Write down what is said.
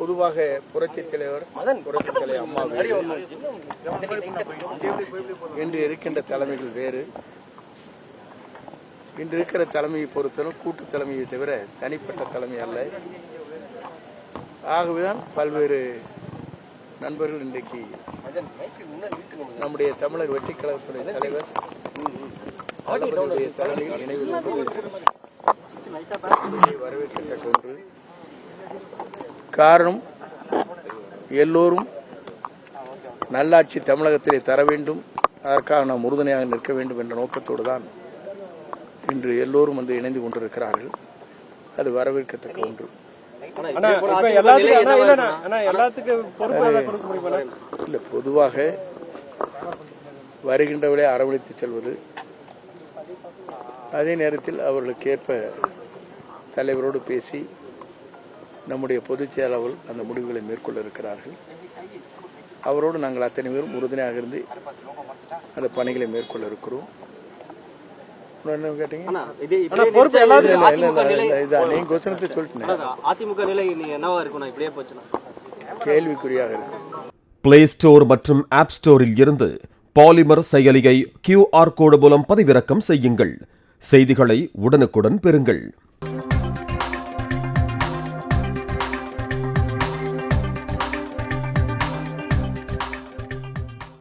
பொதுவாக புரட்சித் தலைவர் அம்மா வேறு, இன்று இருக்கின்ற தலைமைகள் வேறு. இன்று இருக்கிற தலைமையை பொறுத்தவரை கூட்டு தலைமையை தவிர தனிப்பட்ட தலைமை அல்ல. ஆகவேதான் பல்வேறு நண்பர்கள் இன்றைக்கு நம்முடைய தமிழர் வெற்றிக் கழகத்துடைய தலைவர் தலைமையில் இணைவது வரவேற்கத்தக்க ஒன்று. காரணம், எல்லோரும் நல்லாட்சி தமிழகத்திலே தர வேண்டும், அதற்காக நாம் உறுதுணையாக நிற்க வேண்டும் என்ற நோக்கத்தோடு தான் இன்று எல்லோரும் வந்து இணைந்து கொண்டிருக்கிறார்கள். அது வரவேற்கத்தக்க ஒன்று. இல்ல, பொதுவாக வருகின்றவரை அரவணைத்து செல்வது, அதே நேரத்தில் அவர்களுக்கு ஏற்ப தலைவரோடு பேசி நம்முடைய பொதுச் செயலாளர் அந்த முடிவுகளை மேற்கொள்ள இருக்கிறார்கள். அவரோடு நாங்கள் அத்தனை பேரும் உறுதுணையாக இருந்து அந்த பணிகளை மேற்கொள்ள இருக்கிறோம். கேள்விக்குறியாக இருக்கு. பிளே ஸ்டோர் மற்றும் ஆப் ஸ்டோரில் இருந்து பாலிமர் செயலியை QR கோடு மூலம் பதிவிறக்கம் செய்யுங்கள். செய்திகளை உடனுக்குடன் பெறுங்கள்.